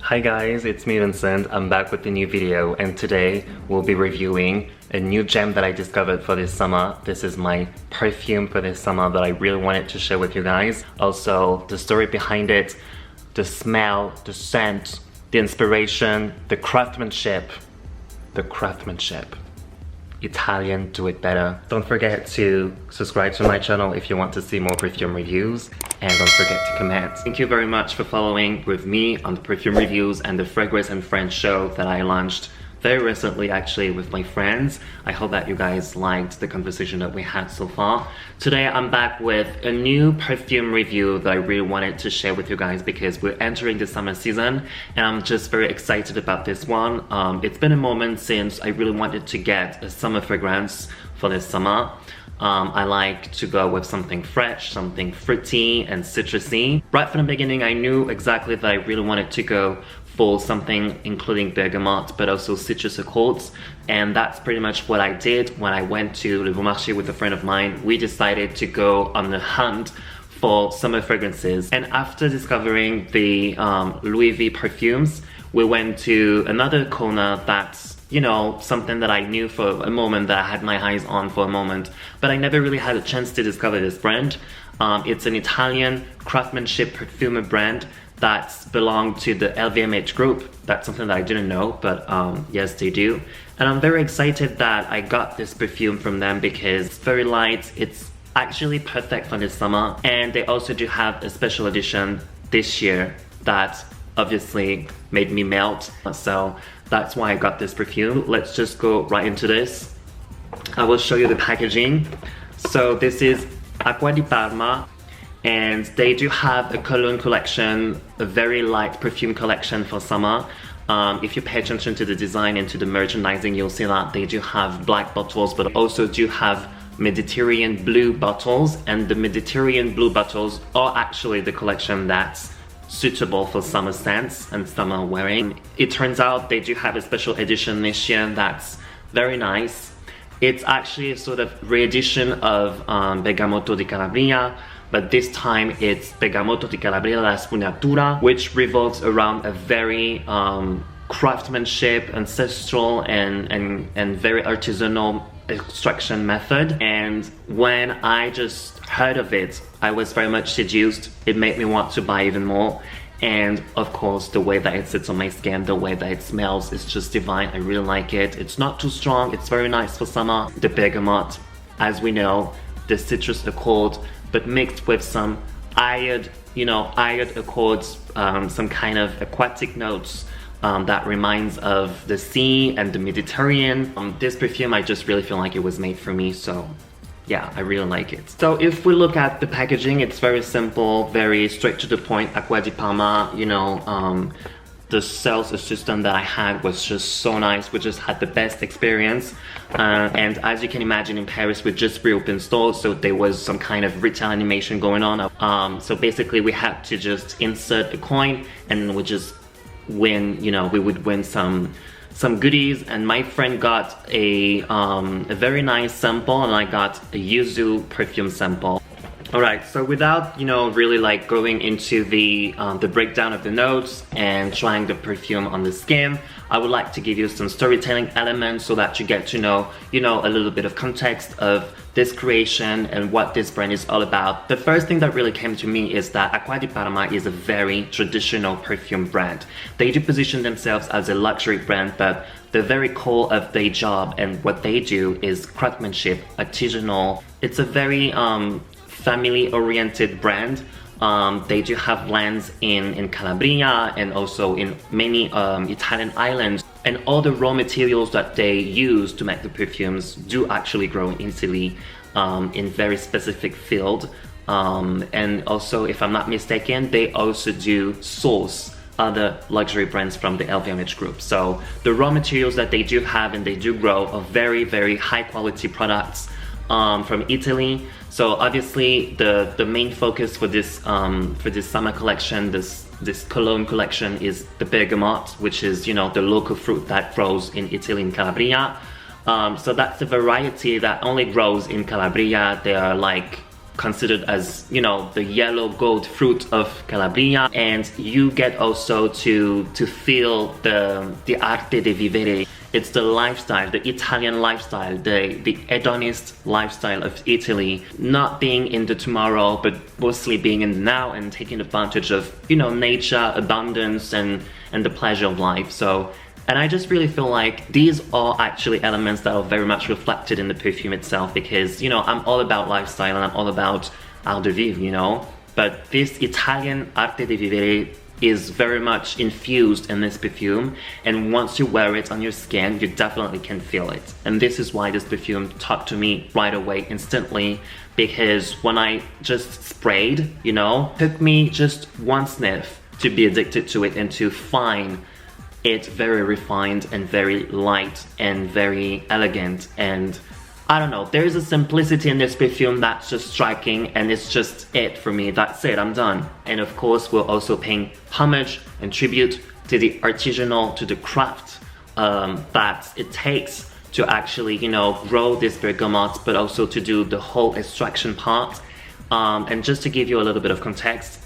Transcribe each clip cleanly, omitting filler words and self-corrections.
Hi guys, it's me Vincent. I'm back with a new video and today we'll be reviewing a new gem that I discovered for this summer. This is my perfume for this summer that I really wanted to share with you guys. Also, the story behind it, the smell, the scent, the inspiration, the craftsmanship. Italian, do it better. Don't forget to subscribe to my channel if you want to see more perfume reviews, and don't forget to comment. Thank you very much for following with me on the perfume reviews and the Fragrance and Friends show that I launched very recently actually with my friends. I hope that you guys liked the conversation that we had so far. Today I'm back with a new perfume review that I really wanted to share with you guys because we're entering the summer season and I'm just very excited about this one. It's been a moment since I really wanted to get a summer fragrance for this summer. I like to go with something fresh, something fruity and citrusy. Right from the beginning I knew exactly that I really wanted to go for something including bergamot but also citrus accords, and that's pretty much what I did when I went to Le Bon Marché with a friend of mine. We decided to go on the hunt for summer fragrances, and after discovering the Louis V perfumes, we went to another corner that's, you know, something that I knew for a moment, that I had my eyes on for a moment, but I never really had a chance to discover this brand. It's an Italian craftsmanship perfumer brand that's belonged to the LVMH group. That's something that I didn't know, but yes, they do. And I'm very excited that I got this perfume from them because it's very light, it's actually perfect for this summer, and they also do have a special edition this year that obviously made me melt. So that's why I got this perfume. Let's just go right into this. I will show you the packaging. So this is Acqua Di Parma, and they do have a cologne collection, a very light perfume collection for summer. If you pay attention to the design and to the merchandising, you'll see that they do have black bottles but also do have Mediterranean blue bottles, and the Mediterranean blue bottles are actually the collection that's suitable for summer scents and summer wearing. It turns out they do have a special edition this year that's very nice. It's actually a sort of re-edition of Bergamotto di Calabria, but this time it's Bergamotto di Calabria la Spugnatura, which revolves around a very craftsmanship, ancestral and very artisanal extraction method. And when I just heard of it, I was very much seduced. It made me want to buy even more. And of course, the way that it sits on my skin, the way that it smells is just divine. I really like it. It's not too strong, it's very nice for summer. The bergamot, as we know, the citrus accord, but mixed with some iod accords, some kind of aquatic notes that reminds of the sea and the Mediterranean. This perfume, I just really feel like it was made for me, so yeah, I really like it. So if we look at the packaging, it's very simple, very straight to the point. Acqua Di Parma, you know, the sales assistant that I had was just so nice. We just had the best experience. And as you can imagine, in Paris, we just reopened stores, so there was some kind of retail animation going on. So basically we had to just insert a coin and we just win, you know, we would win some goodies, and my friend got a very nice sample and I got a yuzu perfume sample. Alright, so without, you know, really like going into the breakdown of the notes and trying the perfume on the skin, I would like to give you some storytelling elements so that you get to know, you know, a little bit of context of this creation and what this brand is all about. The first thing that really came to me is that Acqua Di Parma is a very traditional perfume brand. They do position themselves as a luxury brand, but the very core of their job and what they do is craftsmanship, artisanal. It's a very family-oriented brand. They do have lands in Calabria and also in many Italian islands, and all the raw materials that they use to make the perfumes do actually grow in Italy in very specific field. And also, if I'm not mistaken, they also do source other luxury brands from the LVMH group. So the raw materials that they do have and they do grow are very, very high quality products from Italy. So obviously the main focus for this summer collection, this cologne collection, is the bergamot, which is, you know, the local fruit that grows in Italy, in Calabria. So that's the variety that only grows in Calabria. There are like considered as, you know, the yellow gold fruit of Calabria, and you get also to feel the arte di vivere. It's the lifestyle, the Italian lifestyle, the hedonist lifestyle of Italy, not being in the tomorrow, but mostly being in the now and taking advantage of, you know, nature, abundance, and the pleasure of life. So, and I just really feel like these are actually elements that are very much reflected in the perfume itself, because, you know, I'm all about lifestyle and I'm all about art de vivre, you know, but this Italian arte di vivere is very much infused in this perfume, and once you wear it on your skin, you definitely can feel it. And this is why this perfume talked to me right away, instantly, because when I just sprayed, you know, it took me just one sniff to be addicted to it and to find it very refined and very light and very elegant. And I don't know, there's a simplicity in this perfume that's just striking, and it's just it for me. That's it, I'm done. And of course, we're also paying homage and tribute to the artisanal, to the craft that it takes to actually, you know, grow this bergamot, but also to do the whole extraction part. And just to give you a little bit of context,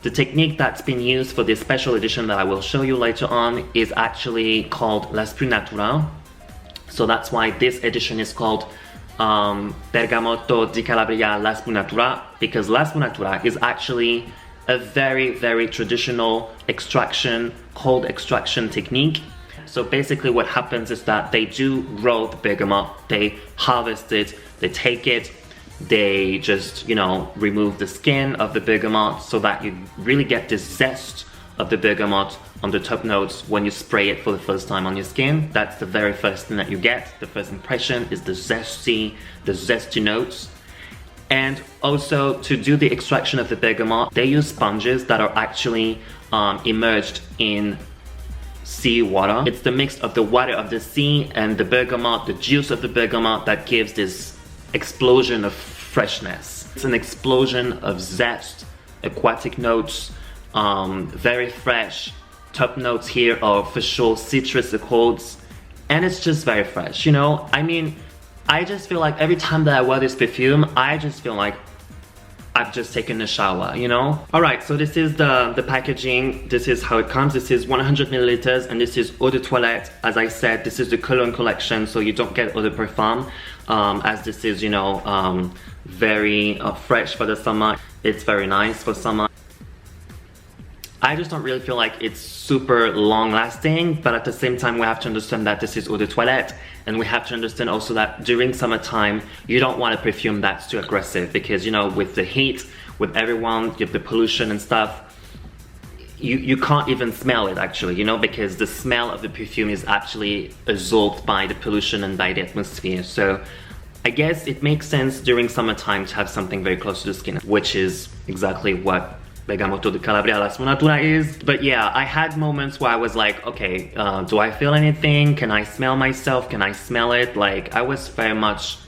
the technique that's been used for this special edition that I will show you later on is actually called la Spugnatura. So that's why this edition is called Bergamotto di Calabria la Spugnatura, because la Spugnatura is actually a very, very traditional extraction, cold extraction technique. So basically what happens is that they do grow the bergamot, they harvest it, they take it, they just, you know, remove the skin of the bergamot so that you really get this zest of the bergamot on the top notes when you spray it for the first time on your skin. That's the very first thing that you get. The first impression is the zesty notes. And also, to do the extraction of the bergamot, they use sponges that are actually immersed in sea water. It's the mix of the water of the sea and the bergamot, the juice of the bergamot, that gives this explosion of freshness. It's an explosion of zest, aquatic notes, very fresh. Top notes here are for sure citrus accords, and it's just very fresh, you know? I mean, I just feel like every time that I wear this perfume, I just feel like I've just taken a shower, you know? Alright, so this is the packaging. This is how it comes. This is 100 milliliters, and this is eau de toilette. As I said, this is the cologne collection, so you don't get eau de parfum, as this is, you know, very fresh for the summer. It's very nice for summer. I just don't really feel like it's super long lasting, but at the same time we have to understand that this is eau de toilette, and we have to understand also that during summertime you don't want a perfume that's too aggressive, because, you know, with the heat, with everyone, with the pollution and stuff, you can't even smell it actually, you know, because the smell of the perfume is actually absorbed by the pollution and by the atmosphere. So I guess it makes sense during summertime to have something very close to the skin, which is exactly what Bergamotto di Calabria la Spugnatura is. But yeah, I had moments where I was like, okay, do I feel anything? Can I smell myself? Can I smell it? Like, I was very much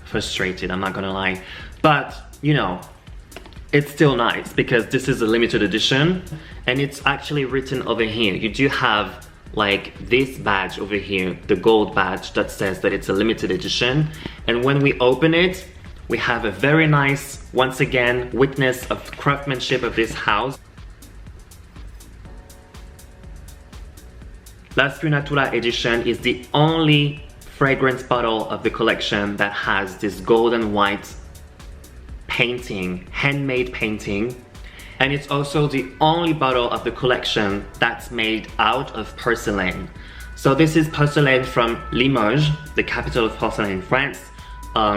frustrated, I'm not gonna lie. But, you know, it's still nice because this is a limited edition, and it's actually written over here. You do have like this badge over here, the gold badge that says that it's a limited edition. And when we open it, we have a very nice, once again, witness of craftsmanship of this house. La Spugnatura edition is the only fragrance bottle of the collection that has this gold and white painting, handmade painting. And it's also the only bottle of the collection that's made out of porcelain. So this is porcelain from Limoges, the capital of porcelain in France.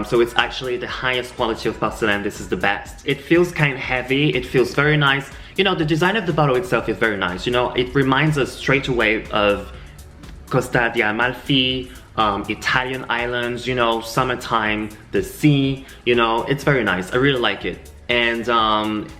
So it's actually the highest quality of porcelain. This is the best. It feels kind of heavy, it feels very nice. You know, the design of the bottle itself is very nice. You know, it reminds us straight away of Costa di Amalfi, Italian islands, you know, summertime, the sea, you know, it's very nice. I really like it. And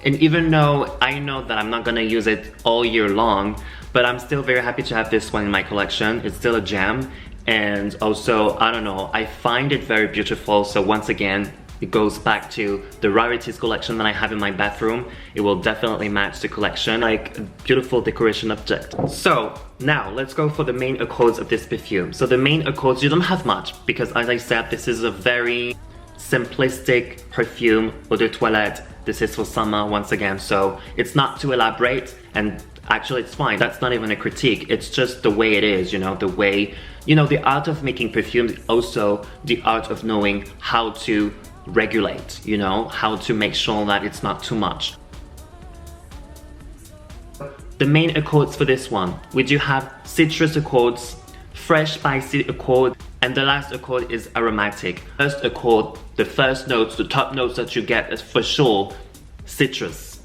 even though I know that I'm not gonna use it all year long, but I'm still very happy to have this one in my collection. It's still a gem. And also, I don't know, I find it very beautiful. So once again, it goes back to the rarities collection that I have in my bathroom. It will definitely match the collection, like a beautiful decoration object. So now let's go for the main accords of this perfume. So the main accords, you don't have much because, as I said, this is a very simplistic perfume eau de toilette. This is for summer once again, so it's not too elaborate, and actually it's fine. That's not even a critique. It's just the way it is, you know, the way, you know, the art of making perfumes is also the art of knowing how to regulate, you know, how to make sure that it's not too much. The main accords for this one, we do have citrus accords, fresh spicy accord, and the last accord is aromatic. First accord, the first notes, the top notes that you get is for sure citrus,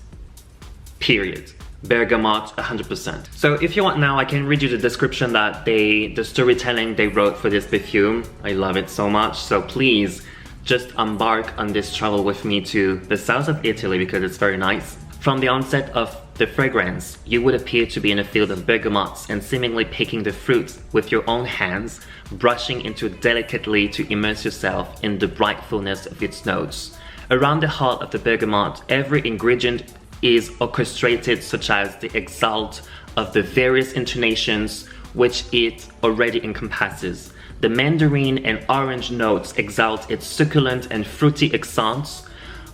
period. Bergamot 100%. So if you want now, I can read you the description that the storytelling they wrote for this perfume. I love it so much, so please just embark on this travel with me to the south of Italy because it's very nice. From the onset of the fragrance, you would appear to be in a field of bergamots and seemingly picking the fruits with your own hands, brushing into it delicately to immerse yourself in the bright fullness of its notes. Around the heart of the bergamot, every ingredient is orchestrated, such as the exalt of the various intonations which it already encompasses. The mandarin and orange notes exalt its succulent and fruity accents,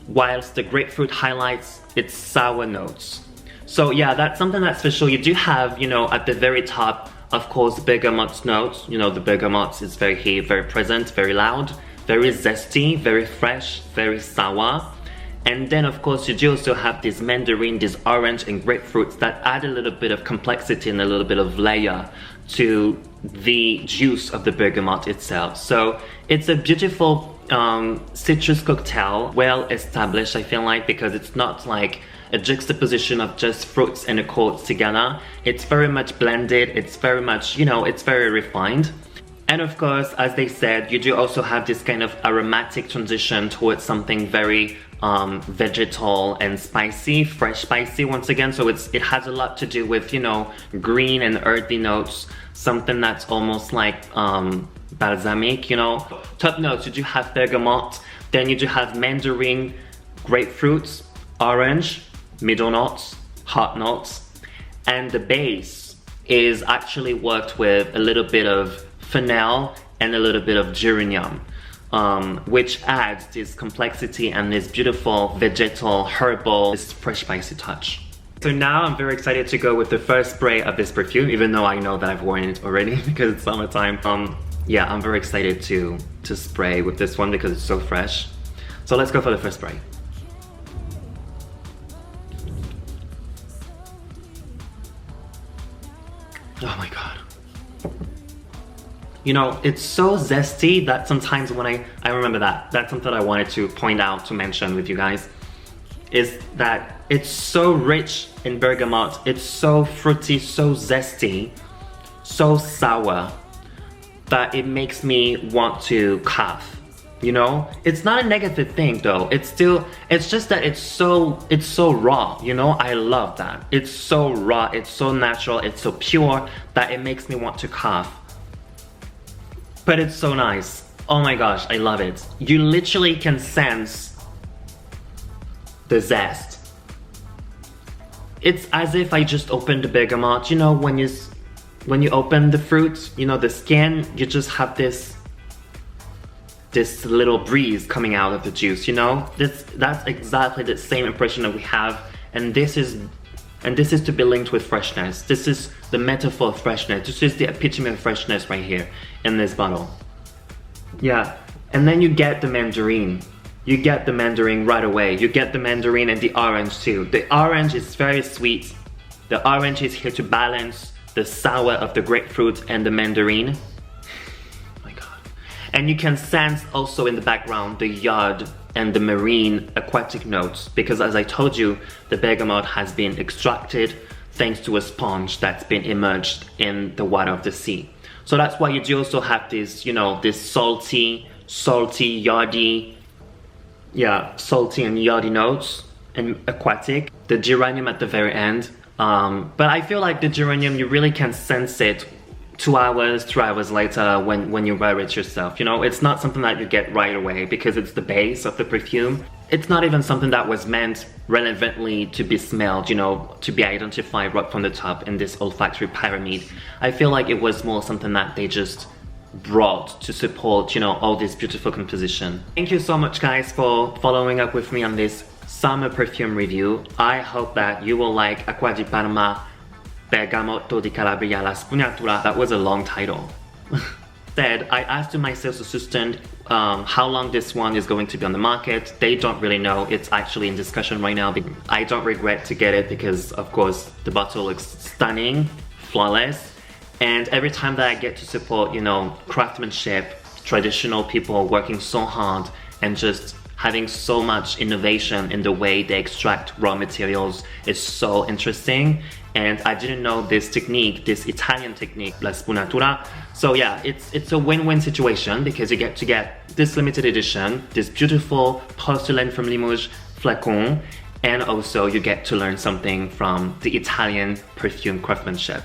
whilst the grapefruit highlights its sour notes. So yeah, that's something that's for sure. You do have, you know, at the very top, of course, bergamot notes. You know, the bergamot is very present, very loud, very zesty, very fresh, very sour. And then of course you do also have this mandarin, this orange and grapefruits that add a little bit of complexity and a little bit of layer to the juice of the bergamot itself. So it's a beautiful citrus cocktail, well established, I feel like, because it's not like a juxtaposition of just fruits and accords together. It's very much blended, it's very much, you know, it's very refined. And of course, as they said, you do also have this kind of aromatic transition towards something very vegetal and spicy, fresh spicy once again. So it has a lot to do with, you know, green and earthy notes, something that's almost like balsamic, you know. Top notes, you do have bergamot, then you do have mandarin, grapefruits, orange, middle notes, hot notes, and the base is actually worked with a little bit of fennel and a little bit of geranium, which adds this complexity and this beautiful vegetal, herbal, this fresh spicy touch. So now I'm very excited to go with the first spray of this perfume, even though I know that I've worn it already because it's summertime. Yeah, I'm very excited to spray with this one because it's so fresh. So let's go for the first spray. Oh my god. You know, it's so zesty that sometimes when I remember that's something I wanted to point out, to mention with you guys, is that it's so rich in bergamot, it's so fruity, so zesty, so sour, that it makes me want to cough. You know, it's not a negative thing though. It's just that it's so raw, you know. I love that. It's so raw, it's so natural, it's so pure that it makes me want to cough. But it's so nice. Oh my gosh, I love it. You literally can sense the zest. It's as if I just opened the bergamot. You know, when you open the fruit, you know, the skin, you just have this little breeze coming out of the juice, you know? That's exactly the same impression that we have, and this is to be linked with freshness. This is the metaphor of freshness. This is the epitome of freshness right here in this bottle. Yeah, and then you get the mandarin. You get the mandarin right away. You get the mandarin and the orange too. The orange is very sweet. The orange is here to balance the sour of the grapefruit and the mandarin. And you can sense also in the background the yard and the marine aquatic notes, because as I told you, the bergamot has been extracted thanks to a sponge that's been immersed in the water of the sea. So that's why you do also have this, you know, this salty, yardy, yeah, salty and yardy notes and aquatic. The geranium at the very end. But I feel like the geranium, you really can sense it 2 hours, 3 hours later when you wear it yourself. You know, it's not something that you get right away because it's the base of the perfume. It's not even something that was meant relevantly to be smelled, you know, to be identified right from the top in this olfactory pyramid. I feel like it was more something that they just brought to support, you know, all this beautiful composition. Thank you so much guys for following up with me on this summer perfume review. I hope that you will like Acqua di Parma, Bergamotto di Calabria, la Spugnatura. That was a long title. I asked my sales assistant how long this one is going to be on the market. They don't really know. It's actually in discussion right now. I don't regret to get it because of course the bottle looks stunning, flawless, and every time that I get to support, you know, craftsmanship, traditional people working so hard and just having so much innovation in the way they extract raw materials is so interesting. And I didn't know this technique, this Italian technique, la Spugnatura. So yeah, it's a win-win situation because you get to get this limited edition, this beautiful porcelain from Limoges flacon, and also you get to learn something from the Italian perfume craftsmanship.